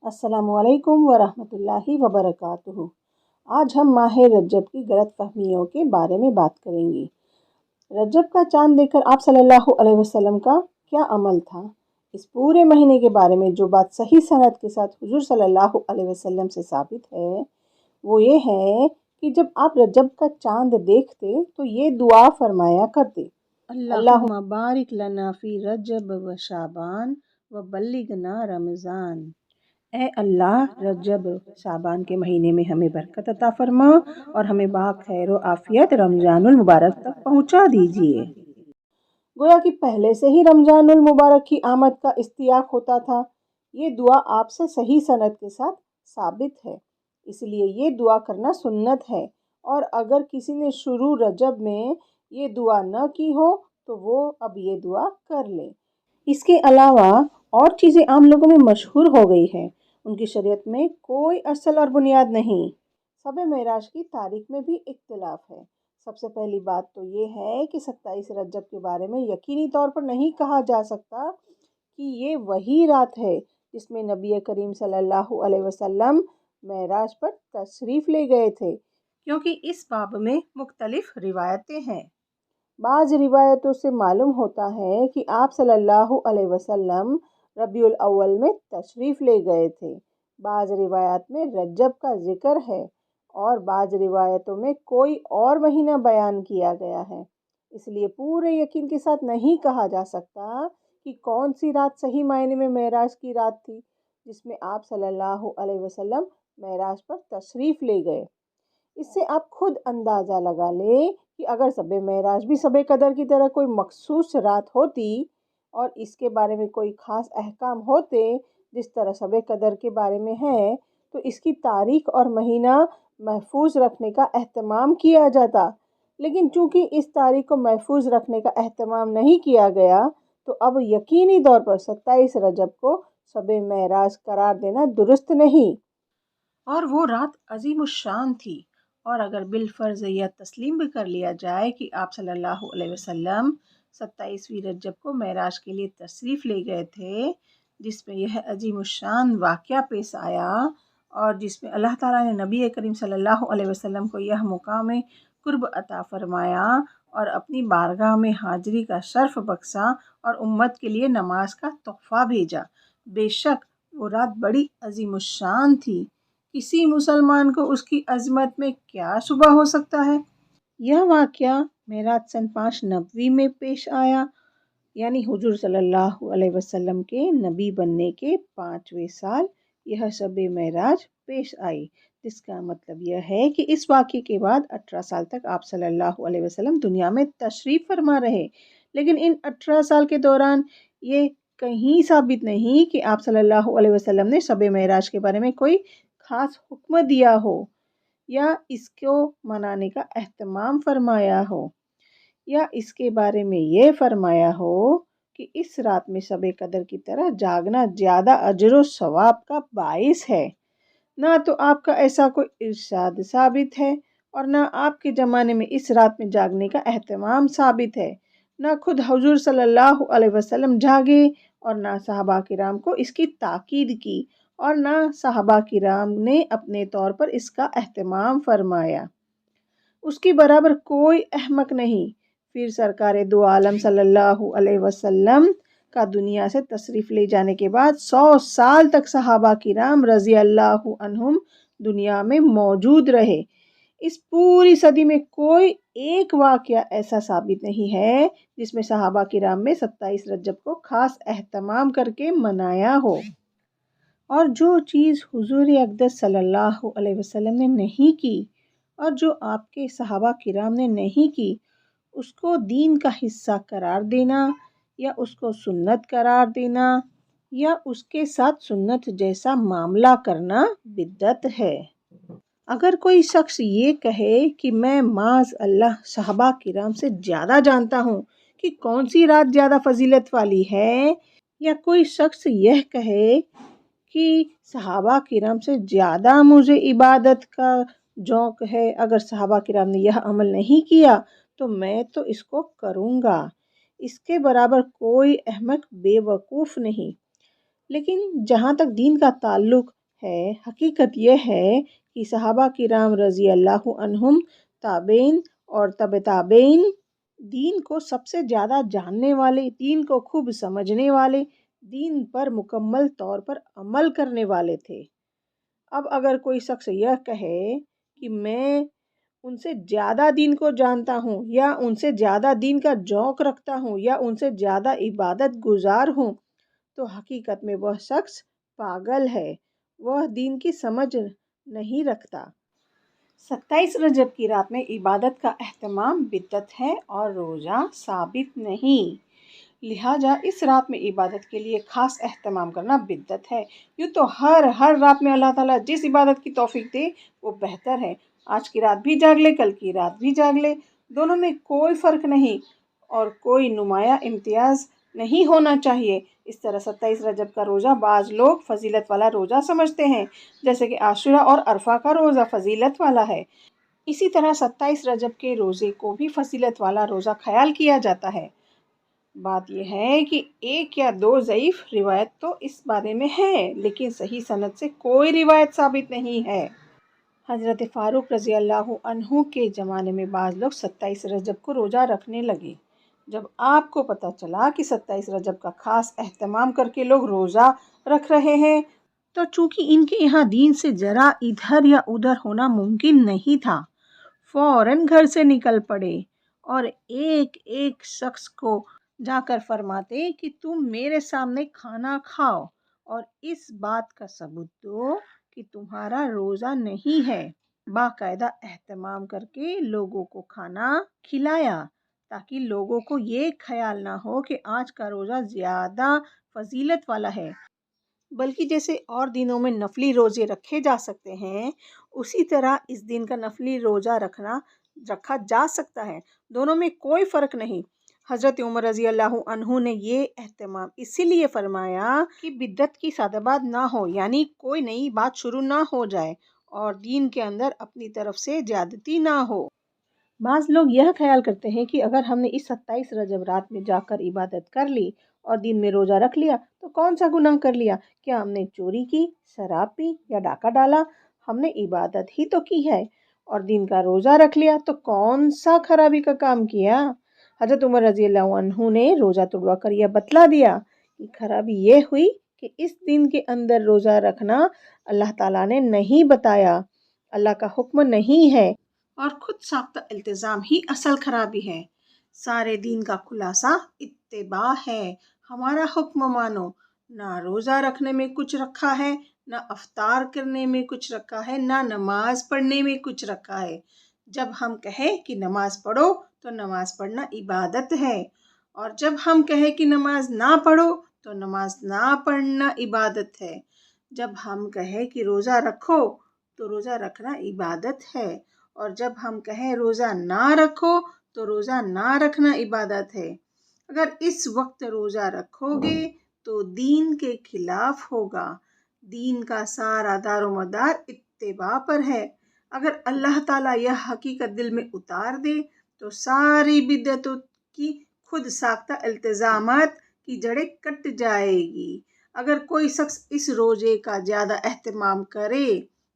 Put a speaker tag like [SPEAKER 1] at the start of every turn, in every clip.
[SPEAKER 1] السلام علیکم ورحمۃ اللہ وبرکاتہ۔ آج ہم ماہ رجب کی غلط فہمیوں کے بارے میں بات کریں گے۔ رجب کا چاند دیکھ کر آپ صلی اللہ علیہ وسلم کا کیا عمل تھا؟ اس پورے مہینے کے بارے میں جو بات صحیح سند کے ساتھ حضور صلی اللہ علیہ وسلم سے ثابت ہے وہ یہ ہے کہ جب آپ رجب کا چاند دیکھتے تو یہ دعا فرمایا کرتے: اللہم بارک لنا فی رجب و شعبان و بلغنا رمضان۔ اے اللہ، رجب شعبان کے مہینے میں ہمیں برکت عطا فرما اور ہمیں خیر و عافیت رمضان المبارک تک پہنچا دیجیے۔ گویا کہ پہلے سے ہی رمضان المبارک کی آمد کا اشتیاق ہوتا تھا۔ یہ دعا آپ سے صحیح سند کے ساتھ ثابت ہے، اس لیے یہ دعا کرنا سنت ہے، اور اگر کسی نے شروع رجب میں یہ دعا نہ کی ہو تو وہ اب یہ دعا کر لے۔ اس کے علاوہ اور چیزیں عام لوگوں میں مشہور ہو گئی ہیں، ان کی شریعت میں کوئی اصل اور بنیاد نہیں۔ شب معراج کی تاریخ میں بھی اختلاف ہے۔ سب سے پہلی بات تو یہ ہے کہ 27 رجب کے بارے میں یقینی طور پر نہیں کہا جا سکتا کہ یہ وہی رات ہے جس میں نبی کریم صلی اللہ علیہ وسلم معراج پر تشریف لے گئے تھے، کیونکہ اس باب میں مختلف روایتیں ہیں۔ بعض روایتوں سے معلوم ہوتا ہے کہ آپ صلی اللہ علیہ وسلم ربیع الاول میں تشریف لے گئے تھے۔ بعض روایات میں رجب کا ذکر ہے اور بعض روایتوں میں کوئی اور مہینہ بیان کیا گیا ہے، اس لیے پورے یقین کے ساتھ نہیں کہا جا سکتا کہ کون سی رات صحیح معنی میں معراج کی رات تھی جس میں آپ صلی اللہ علیہ وسلم معراج پر تشریف لے گئے۔ اس سے آپ خود اندازہ لگا لیں کہ اگر شب معراج بھی شب قدر کی طرح کوئی مخصوص رات ہوتی اور اس کے بارے میں کوئی خاص احکام ہوتے جس طرح شب قدر کے بارے میں ہے، تو اس کی تاریخ اور مہینہ محفوظ رکھنے کا اہتمام کیا جاتا، لیکن چونکہ اس تاریخ کو محفوظ رکھنے کا اہتمام نہیں کیا گیا تو اب یقینی طور پر 27 رجب کو شب معراج قرار دینا درست نہیں۔ اور وہ رات عظیم الشان تھی، اور اگر بالفرض یہ تسلیم بھی کر لیا جائے کہ آپ صلی اللہ علیہ وسلم 27ویں رجب کو معراج کے لیے تشریف لے گئے تھے، جس میں یہ عظیم الشان واقعہ پیش آیا اور جس میں اللہ تعالیٰ نے نبی کریم صلی اللہ علیہ وسلم کو یہ مقام قرب عطا فرمایا اور اپنی بارگاہ میں حاضری کا شرف بخشا اور امت کے لیے نماز کا تحفہ بھیجا، بے شک وہ رات بڑی عظیم الشان تھی۔ کسی مسلمان کو اس کی عظمت میں کیا شبہ ہو سکتا ہے؟ یہ واقعہ معراج سن 5 نبوی میں پیش آیا، یعنی حضور صلی اللہ علیہ وسلم کے نبی بننے کے 5ویں سال یہ شب معراج پیش آئی، جس کا مطلب یہ ہے کہ اس واقعے کے بعد 18 سال تک آپ صلی اللہ علیہ وسلم دنیا میں تشریف فرما رہے، لیکن ان 18 سال کے دوران یہ کہیں ثابت نہیں کہ آپ صلی اللہ علیہ وسلم نے شب معراج کے بارے میں کوئی خاص حکم دیا ہو یا اس کو منانے کا اہتمام فرمایا ہو، یا اس کے بارے میں یہ فرمایا ہو کہ اس رات میں شب قدر کی طرح جاگنا زیادہ اجر و ثواب کا باعث ہے۔ نہ تو آپ کا ایسا کوئی ارشاد ثابت ہے اور نہ آپ کے زمانے میں اس رات میں جاگنے کا اہتمام ثابت ہے۔ نہ خود حضور صلی اللہ علیہ وسلم جاگے اور نہ صحابہ کرام کو اس کی تاکید کی، اور نہ صحابہ کرام نے اپنے طور پر اس کا اہتمام فرمایا۔ اس کی برابر کوئی احمق نہیں۔ پھر سرکار دو عالم صلی اللہ علیہ وسلم کا دنیا سے تشریف لے جانے کے بعد 100 سال تک صحابہ کرام رضی اللہ عنہم دنیا میں موجود رہے۔ اس پوری صدی میں کوئی ایک واقعہ ایسا ثابت نہیں ہے جس میں صحابہ کرام میں 27 رجب کو خاص اہتمام کر کے منایا ہو۔ اور جو چیز حضور اقدس صلی اللہ علیہ وسلم نے نہیں کی اور جو آپ کے صحابہ کرام نے نہیں کی، اس کو دین کا حصہ قرار دینا یا اس کو سنت قرار دینا یا اس کے ساتھ سنت جیسا معاملہ کرنا بدعت ہے۔ اگر کوئی شخص یہ کہے کہ میں معاذ اللہ صحابہ کرام سے زیادہ جانتا ہوں کہ کون سی رات زیادہ فضیلت والی ہے، یا کوئی شخص یہ کہے کہ صحابہ کرام سے زیادہ مجھے عبادت کا ذوق ہے، اگر صحابہ کرام نے یہ عمل نہیں کیا تو میں تو اس کو کروں گا، اس کے برابر کوئی احمق بے وقوف نہیں۔ لیکن جہاں تک دین کا تعلق ہے حقیقت یہ ہے کہ صحابہ کرام رضی اللہ عنہم، تابعین اور تبع تابعین دین کو سب سے زیادہ جاننے والے، دین کو خوب سمجھنے والے، دین پر مکمل طور پر عمل کرنے والے تھے۔ اب اگر کوئی شخص یہ کہے کہ میں ان سے زیادہ دین کو جانتا ہوں، یا ان سے زیادہ دین کا ذوق رکھتا ہوں، یا ان سے زیادہ عبادت گزار ہوں، تو حقیقت میں وہ شخص پاگل ہے، وہ دین کی سمجھ نہیں رکھتا۔ 27 رجب کی رات میں عبادت کا اہتمام بدعت ہے اور روزہ ثابت نہیں، لہٰذا اس رات میں عبادت کے لیے خاص اہتمام کرنا بدعت ہے۔ یوں تو ہر رات میں اللہ تعالیٰ جس عبادت کی توفیق دے وہ بہتر ہے۔ آج کی رات بھی جاگ لے، کل کی رات بھی جاگ لے، دونوں میں کوئی فرق نہیں اور کوئی نمایاں امتیاز نہیں ہونا چاہیے۔ اس طرح 27 رجب کا روزہ بعض لوگ فضیلت والا روزہ سمجھتے ہیں، جیسے کہ عاشورہ اور عرفہ کا روزہ فضیلت والا ہے۔ اسی طرح 27 رجب کے روزے کو بھی فضیلت والا روزہ خیال کیا جاتا ہے۔ بات یہ ہے کہ ایک یا دو ضعیف روایت تو اس بارے میں ہے، لیکن صحیح سند سے کوئی روایت ثابت نہیں ہے۔ حضرت فاروق رضی اللہ عنہ کے زمانے میں بعض لوگ 27 رجب کو روزہ رکھنے لگے۔ جب آپ کو پتہ چلا کہ 27 رجب کا خاص اہتمام کر کے لوگ روزہ رکھ رہے ہیں، تو چونکہ ان کے یہاں دین سے ذرا ادھر یا ادھر ہونا ممکن نہیں تھا، فوراً گھر سے نکل پڑے اور ایک ایک شخص کو جا کر فرماتے کہ تم میرے سامنے کھانا کھاؤ اور اس بات کا ثبوت دو کہ تمہارا روزہ نہیں ہے۔ باقاعدہ اہتمام کر کے لوگوں کو کھانا کھلایا تاکہ لوگوں کو یہ خیال نہ ہو کہ آج کا روزہ زیادہ فضیلت والا ہے، بلکہ جیسے اور دنوں میں نفلی روزے رکھے جا سکتے ہیں، اسی طرح اس دن کا نفلی روزہ رکھا جا سکتا ہے۔ دونوں میں کوئی فرق نہیں۔ حضرت عمر رضی اللہ عنہ نے یہ اہتمام اسی لیے فرمایا کہ بدعت کی سادہ بات نہ ہو، یعنی کوئی نئی بات شروع نہ ہو جائے اور دین کے اندر اپنی طرف سے زیادتی نہ ہو۔ بعض لوگ یہ خیال کرتے ہیں کہ اگر ہم نے اس 27 رجب رات میں جا کر عبادت کر لی اور دن میں روزہ رکھ لیا تو کون سا گناہ کر لیا؟ کیا ہم نے چوری کی، شراب پی یا ڈاکہ ڈالا؟ ہم نے عبادت ہی تو کی ہے۔ اور دن کا روزہ رکھ لیا تو کون سا خرابی کا کام کیا؟ حضرت عمر رضی اللہ عنہ نے روزہ توڑوا کر یہ بتلا دیا کہ خرابی یہ ہوئی کہ اس دن کے اندر روزہ رکھنا اللہ تعالیٰ نے نہیں بتایا، اللہ کا حکم نہیں ہے، اور خود ساختہ التزام ہی اصل خرابی ہے۔ سارے دین کا خلاصہ اتباع ہے، ہمارا حکم مانو۔ نہ روزہ رکھنے میں کچھ رکھا ہے، نہ افطار کرنے میں کچھ رکھا ہے، نہ نماز پڑھنے میں کچھ رکھا ہے۔ جب ہم کہیں کہ نماز پڑھو تو نماز پڑھنا عبادت ہے، اور جب ہم کہیں کہ نماز نہ پڑھو تو نماز نہ پڑھنا عبادت ہے۔ جب ہم کہیں کہ روزہ رکھو تو روزہ رکھنا عبادت ہے، اور جب ہم کہیں روزہ نہ رکھو تو روزہ نہ رکھنا عبادت ہے۔ اگر اس وقت روزہ رکھو گے تو دین کے خلاف ہوگا۔ دین کا سارا دار و مدار اتباع پر ہے۔ اگر اللہ تعالیٰ یہ حقیقت دل میں اتار دے تو ساری بدعتوں کی خود ساختہ التزامات کی جڑیں کٹ جائے گی۔ اگر کوئی شخص اس روزے کا زیادہ اہتمام کرے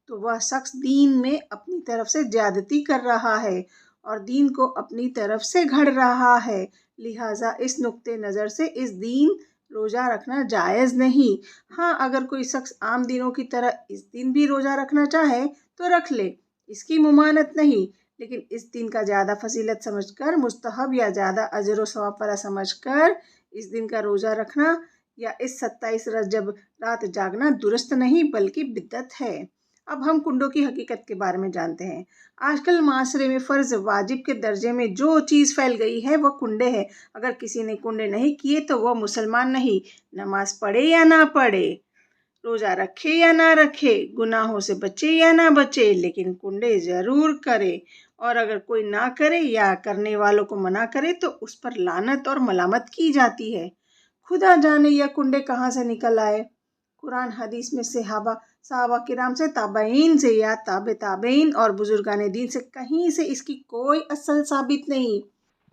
[SPEAKER 1] تو وہ شخص دین میں اپنی طرف سے زیادتی کر رہا ہے اور دین کو اپنی طرف سے گھڑ رہا ہے، لہٰذا اس نقطۂ نظر سے اس دن روزہ رکھنا جائز نہیں۔ ہاں، اگر کوئی شخص عام دنوں کی طرح اس دن بھی روزہ رکھنا چاہے تو رکھ لے، اس کی ممانعت نہیں، لیکن اس دن کا زیادہ فضیلت سمجھ کر، مستحب یا زیادہ اجر و ثواب والا سمجھ کر اس دن کا روزہ رکھنا یا اس 27 رجب رات جاگنا درست نہیں بلکہ بدعت ہے۔ اب ہم کنڈوں کی حقیقت کے بارے میں جانتے ہیں۔ آج کل معاشرے میں فرض واجب کے درجے میں جو چیز پھیل گئی ہے وہ کنڈے ہے۔ اگر کسی نے کنڈے نہیں کیے تو وہ مسلمان نہیں، نماز پڑھے یا نہ پڑھے، روزہ رکھے یا نہ رکھے، گناہوں سے بچے یا نہ بچے، لیکن کنڈے ضرور کرے۔ اور اگر کوئی نہ کرے یا کرنے والوں کو منع کرے تو اس پر لعنت اور ملامت کی جاتی ہے۔ خدا جانے یہ کنڈے کہاں سے نکل آئے۔ قرآن حدیث میں صحابہ کرام سے، تابعین سے یا تابع تابعین اور بزرگان دین سے کہیں سے اس کی کوئی اصل ثابت نہیں،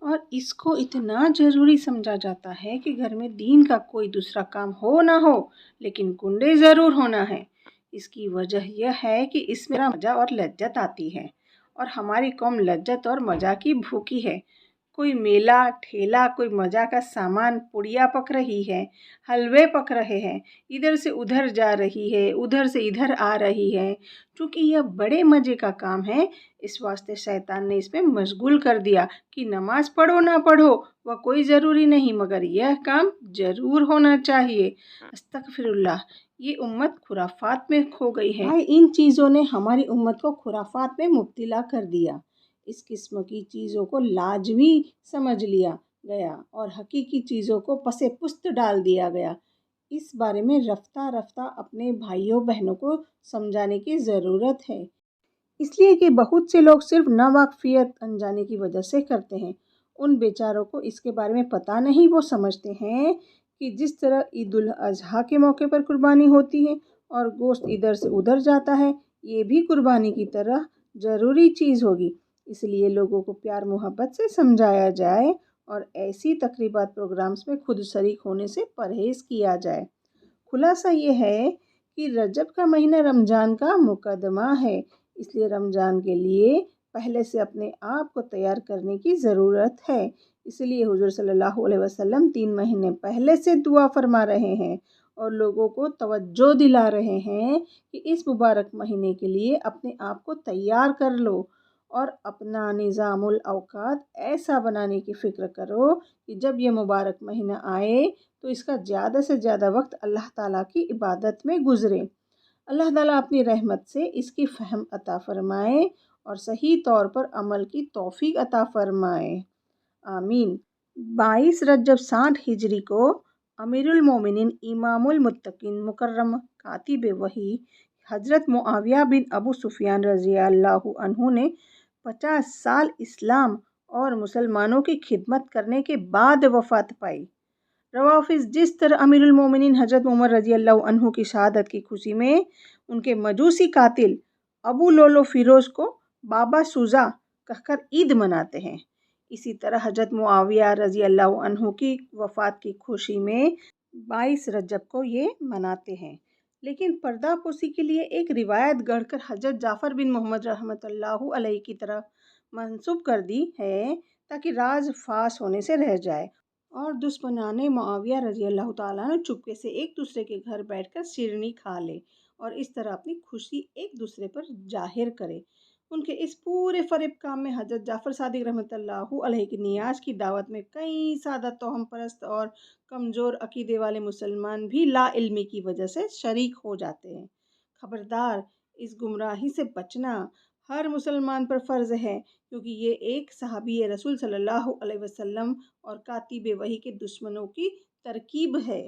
[SPEAKER 1] اور اس کو اتنا ضروری سمجھا جاتا ہے کہ گھر میں دین کا کوئی دوسرا کام ہو نہ ہو لیکن کنڈے ضرور ہونا ہے۔ اس کی وجہ یہ ہے کہ اس میں مزہ اور لذت آتی ہے، اور ہماری قوم لذت اور مزہ کی بھوکی ہے۔ کوئی میلہ ٹھیلا، کوئی مزہ کا سامان، پڑیا پک رہی ہے، حلوے پک رہے ہیں، ادھر سے ادھر جا رہی ہے، ادھر سے ادھر آ رہی ہے۔ چونکہ یہ بڑے مزے کا کام ہے، اس واسطے شیطان نے اس میں مشغول کر دیا کہ نماز پڑھو نہ پڑھو وہ کوئی ضروری نہیں، مگر یہ کام ضرور ہونا چاہیے۔ استغفر اللہ، یہ امت خرافات میں کھو گئی ہے۔ ان چیزوں نے ہماری امت کو خرافات میں مبتلا کر دیا۔ اس قسم کی چیزوں کو لازمی سمجھ لیا گیا اور حقیقی چیزوں کو پس پشت ڈال دیا گیا۔ اس بارے میں رفتہ رفتہ اپنے بھائیوں بہنوں کو سمجھانے کی ضرورت ہے، اس لیے کہ بہت سے لوگ صرف ناواقفیت انجانے کی وجہ سے کرتے ہیں۔ ان بیچاروں کو اس کے بارے میں پتہ نہیں، وہ سمجھتے ہیں کہ جس طرح عید الاضحیٰ کے موقع پر قربانی ہوتی ہے اور گوشت ادھر سے ادھر جاتا ہے، یہ بھی قربانی کی طرح ضروری چیز ہوگی۔ اس لیے لوگوں کو پیار محبت سے سمجھایا جائے اور ایسی تقریبات پروگرامز میں خود شریک ہونے سے پرہیز کیا جائے۔ خلاصہ یہ ہے کہ رجب کا مہینہ رمضان کا مقدمہ ہے، اس لیے رمضان کے لیے پہلے سے اپنے آپ کو تیار کرنے کی ضرورت ہے۔ اس لیے حضور صلی اللہ علیہ وسلم 3 مہینے پہلے سے دعا فرما رہے ہیں اور لوگوں کو توجہ دلا رہے ہیں کہ اس مبارک مہینے کے لیے اپنے آپ کو تیار کر لو اور اپنا نظام الاوقات ایسا بنانے کی فکر کرو کہ جب یہ مبارک مہینہ آئے تو اس کا زیادہ سے زیادہ وقت اللہ تعالیٰ کی عبادت میں گزرے۔ اللہ تعالیٰ اپنی رحمت سے اس کی فہم عطا فرمائے اور صحیح طور پر عمل کی توفیق عطا فرمائے، آمین۔ 22 رجب 60 ہجری کو امیر المومنین امام المتقین مکرم کاتب وحی حضرت معاویہ بن ابو سفیان رضی اللہ عنہ نے 50 سال اسلام اور مسلمانوں کی خدمت کرنے کے بعد وفات پائی۔ روافظ جس طرح امیر المومنین حضرت عمر رضی اللہ عنہ کی شہادت کی خوشی میں ان کے مجوسی قاتل ابو لولو فیروز کو بابا سوزا کہہ کر عید مناتے ہیں، اسی طرح حضرت معاویہ رضی اللہ عنہ کی وفات کی خوشی میں 22 رجب کو یہ مناتے ہیں۔ لیکن پردہ پوشی کے لیے ایک روایت گڑھ کر حضرت جعفر بن محمد رحمۃ اللہ علیہ کی طرف منسوب کر دی ہے تاکہ راز فاش ہونے سے رہ جائے اور دشمنان معاویہ رضی اللہ تعالیٰ عنہ چپکے سے ایک دوسرے کے گھر بیٹھ کر شیرنی کھا لے اور اس طرح اپنی خوشی ایک دوسرے پر ظاہر کرے۔ ان کے اس پورے فریب کام میں حضرت جعفر صادق رحمۃ اللہ علیہ کی نیاز کی دعوت میں کئی سادہ توہم پرست اور کمزور عقیدے والے مسلمان بھی لا علمی کی وجہ سے شریک ہو جاتے ہیں۔ خبردار، اس گمراہی سے بچنا ہر مسلمان پر فرض ہے، کیونکہ یہ ایک صحابی رسول صلی اللہ علیہ وسلم اور کاتب وحی کے دشمنوں کی ترکیب ہے۔